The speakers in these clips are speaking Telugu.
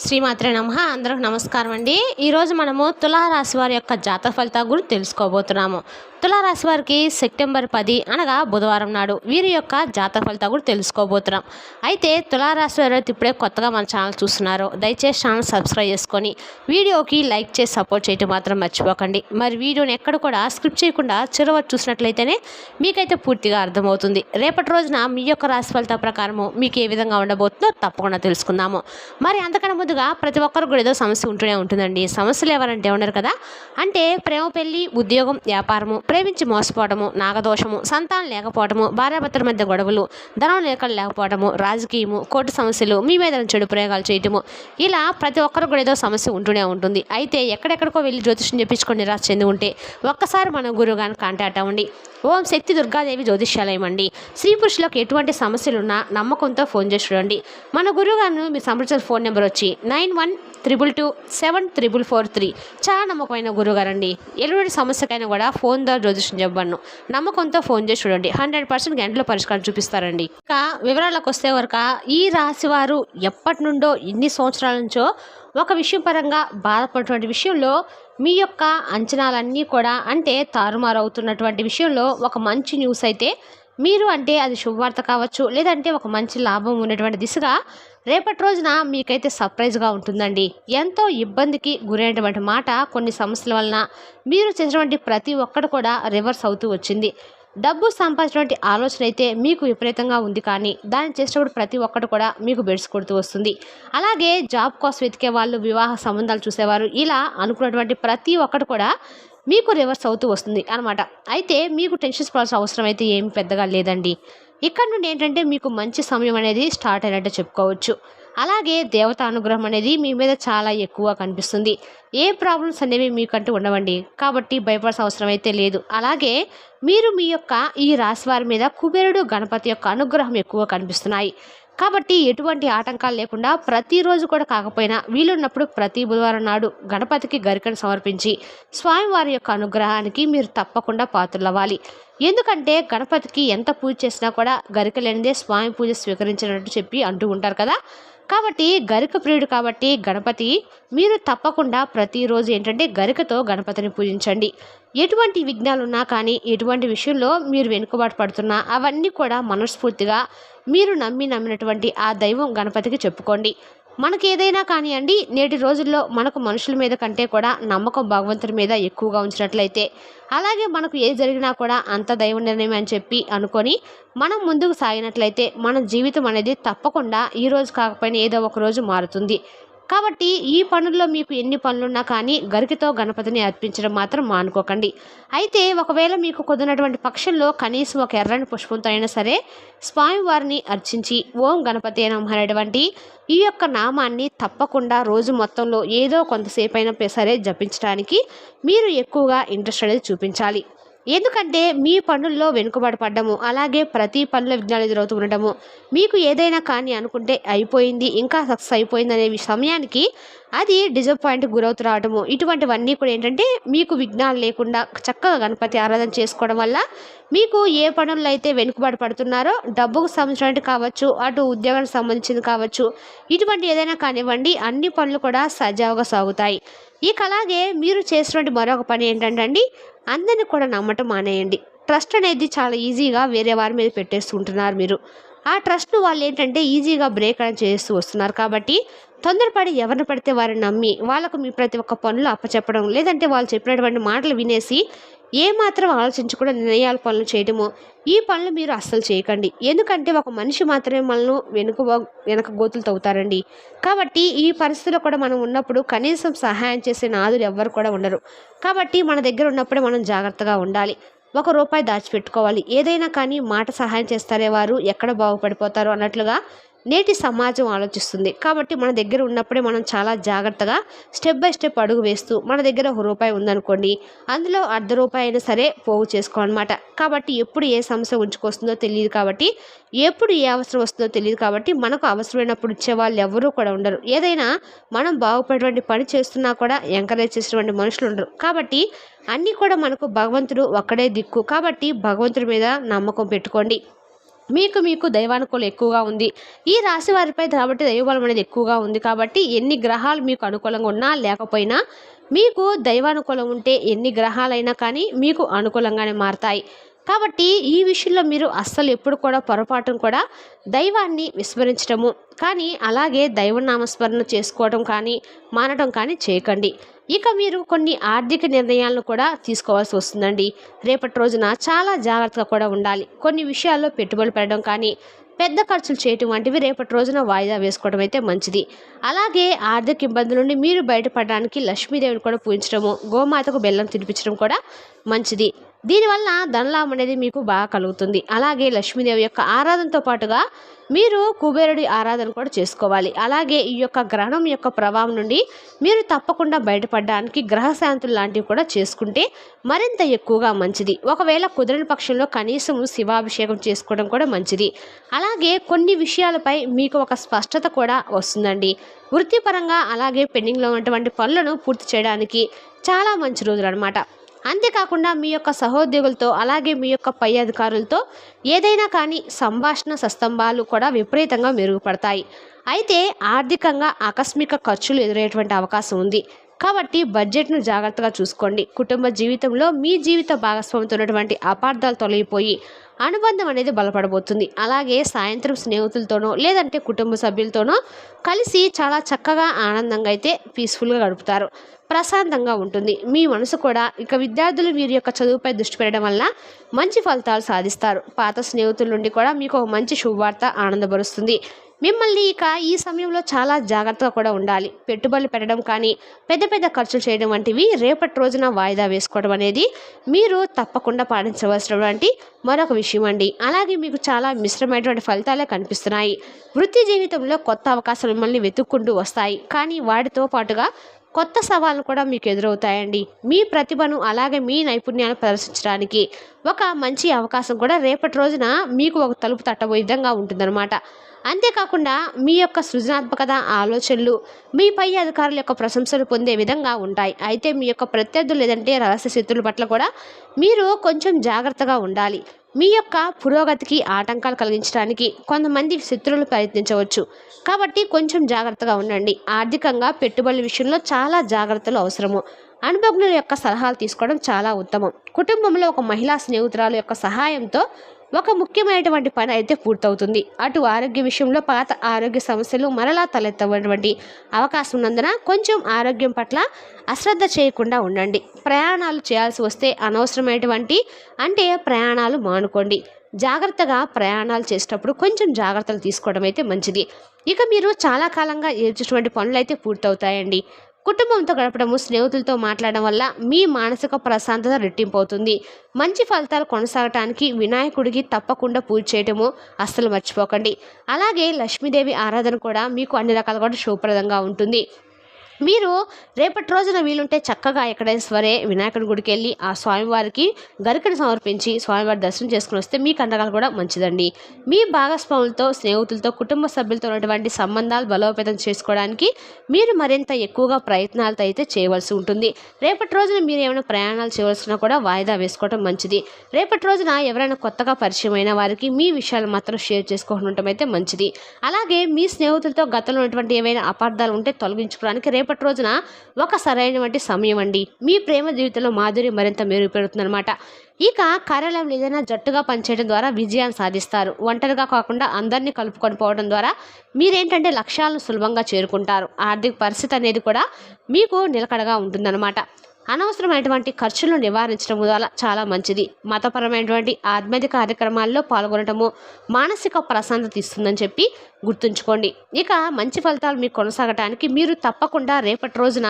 శ్రీమాత్రే నమః. అందరికి నమస్కారం అండి. ఈరోజు మనము తులారాశి వారి యొక్క జాతక ఫలితాల గురించి తెలుసుకోబోతున్నాము. తులారాశి వారికి సెప్టెంబర్ 10 అనగా బుధవారం నాడు వీరి యొక్క జాతక ఫలితాలు కూడా తెలుసుకోబోతున్నాం. అయితే తులారాశి వారు ఇప్పుడే కొత్తగా మన ఛానల్ చూస్తున్నారు, దయచేసి ఛానల్ సబ్స్క్రైబ్ చేసుకొని వీడియోకి లైక్ చేసి సపోర్ట్ చేయడం మాత్రం మర్చిపోకండి. మరి వీడియోని ఎక్కడ కూడా స్క్రిప్ట్ చేయకుండా చివరి చూసినట్లయితేనే మీకైతే పూర్తిగా అర్థమవుతుంది. రేపటి రోజున మీ యొక్క రాశి ఫలితాల ప్రకారము మీకు ఏ విధంగా ఉండబోతుందో తప్పకుండా తెలుసుకుందాము. మరి అంతకన్నా ముందుగా ప్రతి ఒక్కరు కూడా ఏదో సమస్య ఉంటూనే ఉంటుందండి. సమస్యలు ఎవరంటే ఉన్నారు కదా, అంటే ప్రేమ, పెళ్లి, ఉద్యోగం, వ్యాపారము, ప్రేమించి మోసపోవడము, నాగదోషము, సంతానం లేకపోవడము, భార్యాభర్తల మధ్య గొడవలు, ధనం లేకపోవడము, రాజకీయము, కోర్టు సమస్యలు, మీ మీద చెడు ప్రయోగాలు చేయటము, ఇలా ప్రతి ఒక్కరు కూడా ఏదో సమస్య ఉంటూనే ఉంటుంది. అయితే ఎక్కడెక్కడికో వెళ్ళి జ్యోతిష్యం చెప్పించుకొని నిరాశ చెంది ఉంటే ఒక్కసారి మన గురువు గారిని కాంటాక్ట్ అవ్వండి. ఓం శక్తి దుర్గాదేవి జ్యోతిష్యాలయం అండి. స్త్రీ పురుషులకు ఎటువంటి సమస్యలున్నా నమ్మకంతో ఫోన్ చేసి చూడండి. మన గురువు గారిని మీ సంప్రదించిన ఫోన్ నెంబర్ వచ్చి 9122274443. చాలా నమ్మకమైన గురువుగారండి. ఎటువంటి సమస్యకైనా కూడా ఫోన్ ద్వారా జ్యోతిష్యం చెప్పబడను. నమ్మకంతో ఫోన్ చేసి చూడండి, 100% గంటలో పరిష్కారం చూపిస్తారండి. ఇంకా వివరాలకు వస్తే వరకు ఈ రాశి వారు ఎప్పటి నుండో ఇన్ని సంవత్సరాల నుంచో ఒక విషయం పరంగా బాధపడినటువంటి విషయంలో మీ యొక్క అంచనాలన్నీ కూడా అంటే తారుమారు అవుతున్నటువంటి విషయంలో ఒక మంచి న్యూస్ అయితే మీరు అంటే అది శుభవార్త కావచ్చు, లేదంటే ఒక మంచి లాభం ఉన్నటువంటి దిశగా రేపటి రోజున మీకైతే సర్ప్రైజ్గా ఉంటుందండి. ఎంతో ఇబ్బందికి గురైనటువంటి మాట కొన్ని సమస్యల వలన మీరు చేసినటువంటి ప్రతి ఒక్కటి కూడా రివర్స్ అవుతూ వచ్చింది. డబ్బు సంపాదించినటువంటి ఆలోచన అయితే మీకు విపరీతంగా ఉంది, కానీ దాన్ని చేసినప్పుడు ప్రతి ఒక్కటి కూడా మీకు బెడ్స్ కొడుతూ వస్తుంది. అలాగే జాబ్ కోసం వెతికే వాళ్ళు, వివాహ సంబంధాలు చూసేవారు, ఇలా అనుకున్నటువంటి ప్రతి ఒక్కటి కూడా మీకు రివర్స్ అవుతూ వస్తుంది అనమాట. అయితే మీకు టెన్షన్స్ పడాల్సిన అవసరం అయితే ఏమి పెద్దగా లేదండి. ఇక్కడ నుండి ఏంటంటే మీకు మంచి సమయం అనేది స్టార్ట్ అయినట్టు చెప్పుకోవచ్చు. అలాగే దేవత అనుగ్రహం అనేది మీ మీద చాలా ఎక్కువ కనిపిస్తుంది. ఏ ప్రాబ్లమ్స్ అనేవి మీకంటూ ఉండవండి, కాబట్టి భయపడాల్సిన అవసరం అయితే లేదు. అలాగే మీరు మీ యొక్క ఈ రాశి వారి మీద కుబేరుడు, గణపతి యొక్క అనుగ్రహం ఎక్కువ కనిపిస్తున్నాయి. కాబట్టి ఎటువంటి ఆటంకాలు లేకుండా ప్రతిరోజు కూడా కాకపోయినా వీలున్నప్పుడు ప్రతి బుధవారం నాడు గణపతికి గరికను సమర్పించి స్వామివారి యొక్క అనుగ్రహానికి మీరు తప్పకుండా పాత్రలవ్వాలి. ఎందుకంటే గణపతికి ఎంత పూజ చేసినా కూడా గరిక లేనిదే స్వామి పూజ స్వీకరించినట్టు చెప్పి అంటూ ఉంటారు కదా. కాబట్టి గరిక ప్రియుడు కాబట్టి గణపతి మీరు తప్పకుండా ప్రతిరోజు ఏంటంటే గరికతో గణపతిని పూజించండి. ఎటువంటి విఘ్నాలున్నా కానీ, ఎటువంటి విషయంలో మీరు వెనుకబాటు పడుతున్నా అవన్నీ కూడా మనస్ఫూర్తిగా మీరు నమ్మినటువంటి ఆ దైవం గణపతికి చెప్పుకోండి. మనకి ఏదైనా కానివ్వండి, నేటి రోజుల్లో మనకు మనుషుల మీద కంటే కూడా నమ్మకం భగవంతుడి మీద ఎక్కువగా ఉంచినట్లయితే, అలాగే మనకు ఏది జరిగినా కూడా అంత దైవ నిర్ణయం అని చెప్పి అనుకొని మనం ముందుకు సాగినట్లయితే మన జీవితం అనేది తప్పకుండా ఈ రోజు కాకపోయినా ఏదో ఒక రోజు మారుతుంది. కాబట్టి ఈ పనుల్లో మీకు ఎన్ని పనులున్నా కానీ గరికతో గణపతిని అర్పించడం మాత్రం మానుకోకండి. అయితే ఒకవేళ మీకు కుదిరినటువంటి పక్షంలో కనీసం ఒక ఎర్రని పుష్పంతో అయినా సరే స్వామివారిని అర్చించి ఓం గణపతి నమః అనేటువంటి ఈ యొక్క నామాన్ని తప్పకుండా రోజు మొత్తంలో ఏదో కొంతసేపు అయినా సరే జపించడానికి మీరు ఎక్కువగా ఇంట్రెస్ట్ అనేది చూపించాలి. ఎందుకంటే మీ పనుల్లో వెనుకబడి పడ్డము, అలాగే ప్రతి పనుల విఘ్నాలు ఎదురవుతూ ఉండటము, మీకు ఏదైనా కానీ అనుకుంటే అయిపోయింది ఇంకా సక్సెస్ అయిపోయింది అనే సమయానికి అది డిసప్పాయింట్కి గురవుతూ రావడము, ఇటువంటివన్నీ కూడా ఏంటంటే మీకు విఘ్నాలు లేకుండా చక్కగా గణపతి ఆరాధన చేసుకోవడం వల్ల మీకు ఏ పనుల్లో అయితే వెనుకబడి పడుతున్నారో డబ్బుకు సంబంధించినవి కావచ్చు, అటు ఉద్యోగానికి సంబంధించింది కావచ్చు, ఇటువంటి ఏదైనా కానివ్వండి అన్ని పనులు కూడా సజావుగా సాగుతాయి. ఇక అలాగే మీరు చేసినటువంటి మరొక పని ఏంటంటే అండి, అందరినీ కూడా నమ్మటం మానేయండి. ట్రస్ట్ అనేది చాలా ఈజీగా వేరే వారి మీద పెట్టేస్తుంటున్నారు మీరు. ఆ ట్రస్ట్ను వాళ్ళు ఏంటంటే ఈజీగా బ్రేక్ అని చేస్తూ వస్తున్నారు. కాబట్టి తొందరపడి ఎవరిని పడితే వారిని నమ్మి వాళ్ళకు మీ ప్రతి ఒక్క పనులు అప్పచెప్పడం, లేదంటే వాళ్ళు చెప్పినటువంటి మాటలు వినేసి ఏమాత్రం ఆలోచించకుండా నిర్ణయాల పనులు చేయడము, ఈ పనులు మీరు అస్సలు చేయకండి. ఎందుకంటే ఒక మనిషి మాత్రమే మనల్ని వెనక గోతులు తవ్వుతారండి. కాబట్టి ఈ పరిస్థితిలో కూడా మనం ఉన్నప్పుడు కనీసం సహాయం చేసే నాదులు ఎవ్వరు కూడా ఉండరు. కాబట్టి మన దగ్గర ఉన్నప్పుడే మనం జాగ్రత్తగా ఉండాలి. ₹1 దాచిపెట్టుకోవాలి. ఏదైనా కానీ మాట సహాయం చేస్తారే వారు ఎక్కడ బాగుపడిపోతారు అన్నట్లుగా నేటి సమాజం ఆలోచిస్తుంది. కాబట్టి మన దగ్గర ఉన్నప్పుడే మనం చాలా జాగ్రత్తగా స్టెప్ బై స్టెప్ అడుగు వేస్తూ మన దగ్గర ₹1 ఉందనుకోండి, అందులో ₹0.5 అయినా సరే పోగు చేసుకోవాలన్నమాట. కాబట్టి ఎప్పుడు ఏ సమస్య ఉంచుకొస్తుందో తెలియదు, కాబట్టి ఎప్పుడు ఏ అవసరం వస్తుందో తెలియదు, కాబట్టి మనకు అవసరమైనప్పుడు ఇచ్చేవాళ్ళు ఎవరూ కూడా ఉండరు. ఏదైనా మనం బాగుపడేటువంటి పని చేస్తున్నా కూడా ఎంకరేజ్ చేసేటువంటి మనుషులు ఉండరు. కాబట్టి అన్నీ కూడా మనకు భగవంతుడు ఒక్కడే దిక్కు. కాబట్టి భగవంతుడి మీద నమ్మకం పెట్టుకోండి. మీకు దైవానుకూలం ఎక్కువగా ఉంది. ఈ రాశి వారిపై కాబట్టి దైవబలం అనేది ఎక్కువగా ఉంది కాబట్టి ఎన్ని గ్రహాలు మీకు అనుకూలంగా ఉన్నా లేకపోయినా మీకు దైవానుకూలం ఉంటే ఎన్ని గ్రహాలైనా కానీ మీకు అనుకూలంగానే మారతాయి. కాబట్టి ఈ విషయంలో మీరు అస్సలు ఎప్పుడు కూడా పొరపాటును కూడా దైవాన్ని విస్మరించడము కానీ అలాగే దైవనామస్మరణ చేసుకోవడం కానీ మానడం కానీ చేయకండి. ఇక మీరు కొన్ని ఆర్థిక నిర్ణయాలను కూడా తీసుకోవాల్సి వస్తుందండి. రేపటి రోజున చాలా జాగ్రత్తగా కూడా ఉండాలి. కొన్ని విషయాల్లో పెట్టుబడులు పెట్టడం కానీ పెద్ద ఖర్చులు చేయటం వంటివి రేపటి రోజున వాయిదా వేసుకోవడం అయితే మంచిది. అలాగే ఆర్థిక ఇబ్బందుల నుండి మీరు బయటపడడానికి లక్ష్మీదేవిని కూడా పూజించడము, గోమాతకు బెల్లం తినిపించడం కూడా మంచిది. దీనివల్ల ధనలాభం అనేది మీకు బాగా కలుగుతుంది. అలాగే లక్ష్మీదేవి యొక్క ఆరాధనతో పాటుగా మీరు కుబేరుడి ఆరాధన కూడా చేసుకోవాలి. అలాగే ఈ యొక్క గ్రహణం యొక్క ప్రభావం నుండి మీరు తప్పకుండా బయటపడడానికి గ్రహశాంతులు లాంటివి కూడా చేసుకుంటే మరింత ఎక్కువగా మంచిది. ఒకవేళ కుదరని పక్షంలో కనీసం శివాభిషేకం చేసుకోవడం కూడా మంచిది. అలాగే కొన్ని విషయాలపై మీకు ఒక స్పష్టత కూడా వస్తుందండి. వృత్తిపరంగా అలాగే పెండింగ్లో ఉన్నటువంటి పనులను పూర్తి చేయడానికి చాలా మంచి రోజులు అనమాట. అంతేకాకుండా మీ యొక్క సహోద్యోగులతో అలాగే మీ యొక్క పై అధికారులతో ఏదైనా కానీ సంభాషణ సస్తంభాలు కూడా విపరీతంగా మెరుగుపడతాయి. అయితే ఆర్థికంగా ఆకస్మిక ఖర్చులు ఎదురయ్యేటువంటి అవకాశం ఉంది. కాబట్టి బడ్జెట్ను జాగ్రత్తగా చూసుకోండి. కుటుంబ జీవితంలో మీ జీవిత భాగస్వామితో ఉన్నటువంటి అపార్థాలు తొలగిపోయి అనుబంధం అనేది బలపడబోతుంది. అలాగే సాయంత్రం స్నేహితులతోనో లేదంటే కుటుంబ సభ్యులతోనో కలిసి చాలా చక్కగా ఆనందంగా అయితే పీస్ఫుల్గా గడుపుతారు. ప్రశాంతంగా ఉంటుంది. మీ మనసు కూడా ఇక విద్యార్థులు వీరి యొక్క చదువుపై దృష్టి పెట్టడం వల్ల మంచి ఫలితాలు సాధిస్తారు. పాత స్నేహితుల నుండి కూడా మీకు ఒక మంచి శుభవార్త ఆనందపరుస్తుంది. మిమ్మల్ని ఇక ఈ సమయంలో చాలా జాగ్రత్తగా కూడా ఉండాలి. పెట్టుబడులు పెట్టడం కానీ పెద్ద పెద్ద ఖర్చులు చేయడం వంటివి రేపటి రోజున వాయిదా వేసుకోవడం అనేది మీరు తప్పకుండా పాటించవలసినటువంటి మరొక విషయం అండి. అలాగే మీకు చాలా మిశ్రమైనటువంటి ఫలితాలే కనిపిస్తున్నాయి. వృత్తి జీవితంలో కొత్త అవకాశాలు మిమ్మల్ని వెతుక్కుంటూ వస్తాయి. కానీ వాటితో పాటుగా కొత్త సవాళ్ళు కూడా మీకు ఎదురవుతాయండి. మీ ప్రతిభను అలాగే మీ నైపుణ్యాలను ప్రదర్శించడానికి ఒక మంచి అవకాశం కూడా రేపటి రోజున మీకు ఒక తలుపు తట్టబోయే విధంగా ఉంటుందన్నమాట. అంతేకాకుండా మీ యొక్క సృజనాత్మకత ఆలోచనలు మీ పై అధికారుల యొక్క ప్రశంసలు పొందే విధంగా ఉంటాయి. అయితే మీ యొక్క ప్రత్యర్థులు లేదంటే రహస్య శత్రువుల పట్ల కూడా మీరు కొంచెం జాగ్రత్తగా ఉండాలి. మీ యొక్క పురోగతికి ఆటంకాలు కలిగించడానికి కొంతమంది శత్రువులు ప్రయత్నించవచ్చు. కాబట్టి కొంచెం జాగ్రత్తగా ఉండండి. ఆర్థికంగా పెట్టుబడుల విషయంలో చాలా జాగ్రత్తలు అవసరము. అనుభవజ్ఞుల యొక్క సలహాలు తీసుకోవడం చాలా ఉత్తమం. కుటుంబంలో ఒక మహిళా స్నేహితురాలు యొక్క సహాయంతో ఒక ముఖ్యమైనటువంటి పని అయితే పూర్తవుతుంది. అటు ఆరోగ్య విషయంలో పాత ఆరోగ్య సమస్యలు మరలా తలెత్తటువంటి అవకాశం ఉన్నందున కొంచెం ఆరోగ్యం పట్ల అశ్రద్ధ చేయకుండా ఉండండి. ప్రయాణాలు చేయాల్సి వస్తే అనవసరమైనటువంటి ప్రయాణాలు మానుకోండి. జాగ్రత్తగా ప్రయాణాలు చేసేటప్పుడు కొంచెం జాగ్రత్తలు తీసుకోవడం అయితే మంచిది. ఇక మీరు చాలా కాలంగా ఏడ్చేటువంటి పనులు అయితే పూర్తవుతాయండి. కుటుంబంతో గడపడము, స్నేహితులతో మాట్లాడడం వల్ల మీ మానసిక ప్రశాంతత రెట్టింపు అవుతుంది. మంచి ఫలితాలు కొనసాగటానికి వినాయకుడికి తప్పకుండా పూజ చేయటము అస్సలు మర్చిపోకండి. అలాగే లక్ష్మీదేవి ఆరాధన కూడా మీకు అన్ని రకాలుగా కూడా శుభప్రదంగా ఉంటుంది. మీరు రేపటి రోజున వీలుంటే చక్కగా ఎక్కడైనా సరే వినాయకుడి గుడికి వెళ్ళి ఆ స్వామివారికి గరికను సమర్పించి స్వామివారి దర్శనం చేసుకుని వస్తే మీ కండకాలు కూడా మంచిదండి. మీ భాగస్వాములతో స్నేహితులతో కుటుంబ సభ్యులతో ఉన్నటువంటి సంబంధాలు బలోపేతం చేసుకోవడానికి మీరు మరింత ఎక్కువగా ప్రయత్నాలతో అయితే చేయవలసి ఉంటుంది. రేపటి రోజున మీరు ఏమైనా ప్రయాణాలు చేయవలసినా కూడా వాయిదా వేసుకోవడం మంచిది. రేపటి రోజున ఎవరైనా కొత్తగా పరిచయం అయిన వారికి మీ విషయాలు మాత్రం షేర్ చేసుకోవడం అయితే మంచిది. అలాగే మీ స్నేహితులతో గతంలో ఉన్నటువంటి ఏవైనా అపార్థాలు ఉంటే తొలగించుకోవడానికి రేపటి రోజున ఒక సరైనటువంటి సమయం అండి. మీ ప్రేమ జీవితంలో మాధుర్యం మరింత మెరుగుపెడుతుందన్నమాట. ఇక కార్యాలయంలో ఏదైనా జట్టుగా పనిచేయడం ద్వారా విజయాన్ని సాధిస్తారు. ఒంటరిగా కాకుండా అందరినీ కలుపుకొని పోవడం ద్వారా మీరేంటంటే లక్ష్యాలను సులభంగా చేరుకుంటారు. ఆర్థిక పరిస్థితి అనేది కూడా మీకు నిలకడగా ఉంటుందన్నమాట. అనవసరమైనటువంటి ఖర్చులను నివారించడం వల్ల చాలా మంచిది. మతపరమైనటువంటి ఆధ్యాత్మిక కార్యక్రమాల్లో పాల్గొనటము మానసిక ప్రశాంతత ఇస్తుందని చెప్పి గుర్తుంచుకోండి. ఇక మంచి ఫలితాలు మీకు కొనసాగటానికి మీరు తప్పకుండా రేపటి రోజున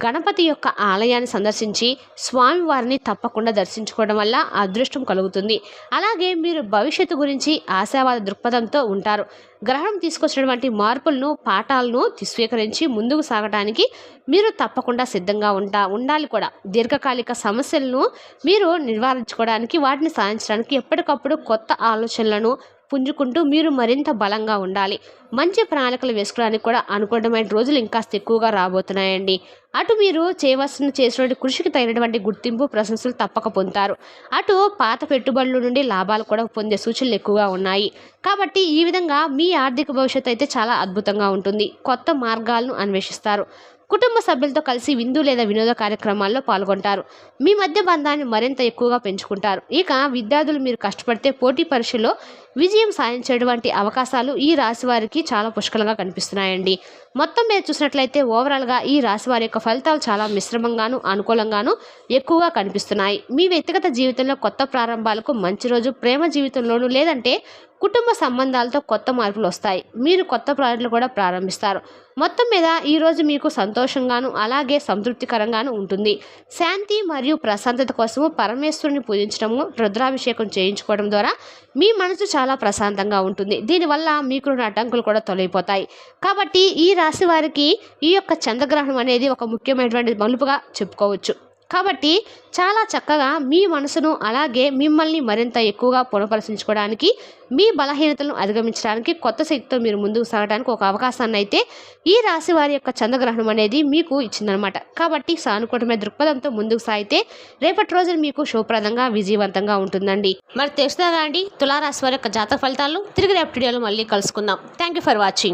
గణపతి యొక్క ఆలయాన్ని సందర్శించి స్వామివారిని తప్పకుండా దర్శించుకోవడం వల్ల అదృష్టం కలుగుతుంది. అలాగే మీరు భవిష్యత్తు గురించి ఆశావాద దృక్పథంతో ఉంటారు. గ్రహణం తీసుకొచ్చినటువంటి మార్పులను పాఠాలను స్వీకరించి ముందుకు సాగడానికి మీరు తప్పకుండా సిద్ధంగా ఉండాలి కూడా. దీర్ఘకాలిక సమస్యలను మీరు నివారించుకోవడానికి వాటిని సాధించడానికి ఎప్పటికప్పుడు కొత్త ఆలోచనలను పుంజుకుంటూ మీరు మరింత బలంగా ఉండాలి. మంచి ప్రణాళికలు వేసుకోవడానికి కూడా అనుకూలమైన రోజులు ఇంకాస్త ఎక్కువగా రాబోతున్నాయండి. అటు మీరు చేసినటువంటి కృషికి తగినటువంటి గుర్తింపు, ప్రశంసలు తప్పక పొందుతారు. అటు పాత పెట్టుబడుల నుండి లాభాలు కూడా పొందే సూచనలు ఎక్కువగా ఉన్నాయి. కాబట్టి ఈ విధంగా మీ ఆర్థిక భవిష్యత్తు అయితే చాలా అద్భుతంగా ఉంటుంది. కొత్త మార్గాలను అన్వేషిస్తారు. కుటుంబ సభ్యులతో కలిసి విందు లేదా వినోద కార్యక్రమాల్లో పాల్గొంటారు. మీ మధ్య బంధాన్ని మరింత ఎక్కువగా పెంచుకుంటారు. ఇక విద్యార్థులు మీరు కష్టపడితే పోటీ పరీక్షలో విజయం సాధించేటువంటి అవకాశాలు ఈ రాశి వారికి చాలా పుష్కలంగా కనిపిస్తున్నాయండి. మొత్తం మీద చూసినట్లయితే ఓవరాల్గా ఈ రాశి వారి యొక్క ఫలితాలు చాలా మిశ్రమంగాను, అనుకూలంగాను ఎక్కువగా కనిపిస్తున్నాయి. మీ వ్యక్తిగత జీవితంలో కొత్త ప్రారంభాలకు మంచి రోజు. ప్రేమ జీవితంలోనూ లేదంటే కుటుంబ సంబంధాలతో కొత్త మార్పులు వస్తాయి. మీరు కొత్త ప్రాజెక్టులు కూడా ప్రారంభిస్తారు. మొత్తం మీద ఈరోజు మీకు సంతోషంగాను అలాగే సంతృప్తికరంగాను ఉంటుంది. శాంతి మరియు ప్రశాంతత కోసము పరమేశ్వరుని పూజించడము, రుద్రాభిషేకం చేయించుకోవడం ద్వారా మీ మనసు చాలా ప్రశాంతంగా ఉంటుంది. దీనివల్ల మీకున్న అడ్డంకులు కూడా తొలగిపోతాయి. కాబట్టి ఈ రాశి వారికి ఈ యొక్క చంద్రగ్రహణం అనేది ఒక ముఖ్యమైనటువంటి మలుపుగా చెప్పుకోవచ్చు. కాబట్టి చాలా చక్కగా మీ మనసును అలాగే మిమ్మల్ని మరింత ఎక్కువగా పునఃపరిశీలించుకోవడానికి, మీ బలహీనతలను అధిగమించడానికి, కొత్త శక్తితో మీరు ముందుకు సాగడానికి ఒక అవకాశాన్ని అయితే ఈ రాశి వారి యొక్క చంద్రగ్రహణం అనేది మీకు ఇచ్చిందనమాట. కాబట్టి సానుకూలమైన దృక్పథంతో ముందుకు సాగితే రేపటి రోజున మీకు శుభప్రదంగా, విజయవంతంగా ఉంటుందండి. మరి తెలుస్తుందా అండి తులారాశి వారి యొక్క జాతక ఫలితాలు? తిరిగి రేపటి వీడియోలో మళ్ళీ కలుసుకుందాం. Thank you for watching.